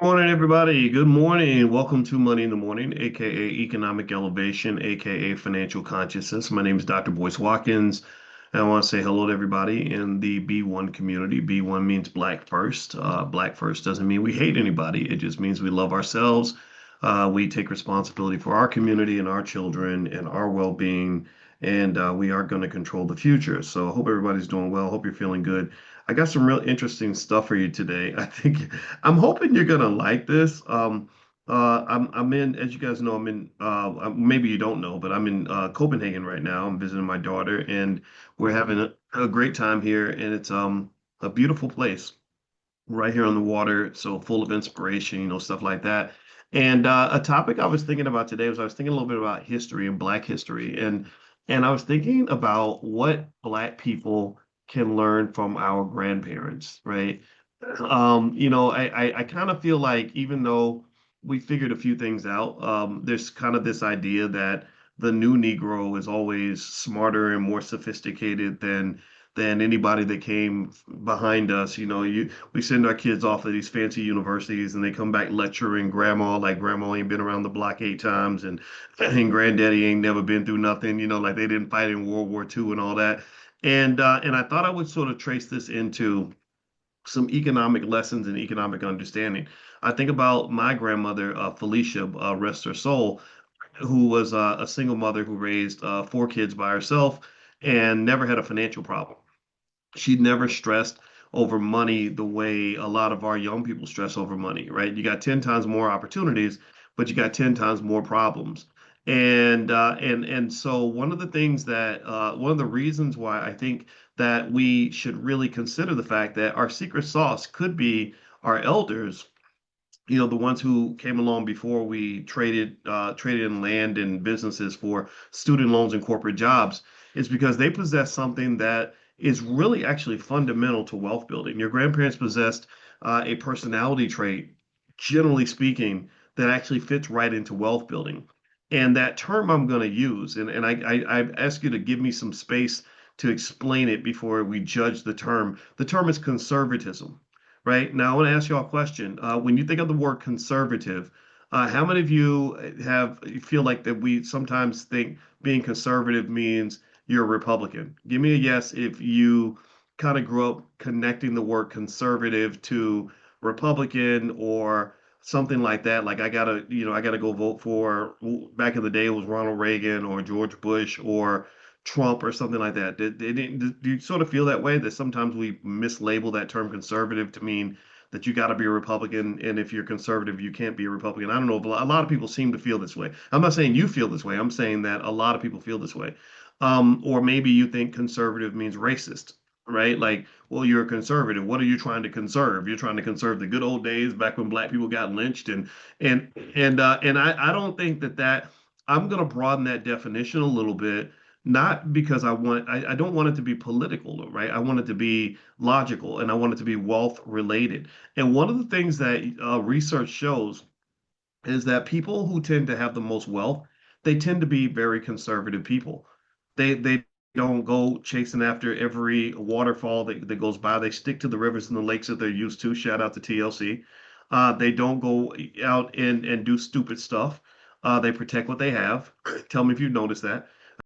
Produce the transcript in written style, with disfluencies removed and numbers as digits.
Morning, everybody. Good morning. Welcome to Money in the Morning, aka Economic Elevation, aka Financial Consciousness. My name is Dr. Boyce Watkins, and I want to say hello to everybody in the B1 community. B1 means Black First. Black First doesn't mean we hate anybody. It just means we love ourselves. We take responsibility for our community and our children and our well-being, and we are going to control the future. So I hope everybody's doing well. Hope you're feeling good. I got some real interesting stuff for you today. I'm hoping you're gonna like this. I'm in, as you guys know, I'm in. Maybe you don't know, but I'm in Copenhagen right now. I'm visiting my daughter, and we're having a great time here. And it's a beautiful place right here on the water, so full of inspiration, stuff like that. And a topic I was thinking about today was I was thinking a little bit about history and Black history, and I was thinking about what Black people can learn from our grandparents, right? I kind of feel like even though we figured a few things out, there's kind of this idea that the new Negro is always smarter and more sophisticated than anybody that came behind us. We send our kids off to these fancy universities and they come back lecturing grandma like grandma ain't been around the block 8 times and granddaddy ain't never been through nothing, like they didn't fight in World War II and all that. And I thought I would sort of trace this into some economic lessons and economic understanding. I think about my grandmother, Felicia, rest her soul, who was a single mother who raised 4 kids by herself and never had a financial problem. She never stressed over money the way a lot of our young people stress over money, right? You got 10 times more opportunities, but you got 10 times more problems. And so one of the reasons why I think that we should really consider the fact that our secret sauce could be our elders, the ones who came along before we traded in land and businesses for student loans and corporate jobs, is because they possess something that is really actually fundamental to wealth building. Your grandparents possessed a personality trait, generally speaking, that actually fits right into wealth building. And that term I'm going to use, and I ask you to give me some space to explain it before we judge the term. The term is conservatism. Right now, I want to ask you all a question. When you think of the word conservative, how many of you feel like that we sometimes think being conservative means you're a Republican? Give me a yes if you kind of grew up connecting the word conservative to Republican or something like that. Like I gotta go vote for, back in the day it was Ronald Reagan or George Bush or Trump or something like that. Do you sort of feel that way that sometimes we mislabel that term conservative to mean that you got to be a Republican, and if you're conservative, you can't be a Republican? I don't know. But a lot of people seem to feel this way. I'm not saying you feel this way. I'm saying that a lot of people feel this way. Or maybe you think conservative means racist, right? Like, well, you're a conservative. What are you trying to conserve? You're trying to conserve the good old days back when black people got lynched, and I don't think that. I'm going to broaden that definition a little bit, not because I don't want it to be political, right? I want it to be logical and I want it to be wealth related. And one of the things that research shows is that people who tend to have the most wealth, they tend to be very conservative people. They don't go chasing after every waterfall that goes by. They stick to the rivers and the lakes that they're used to. Shout out to TLC. They don't go out and do stupid stuff. They protect what they have. Tell me if you've noticed that.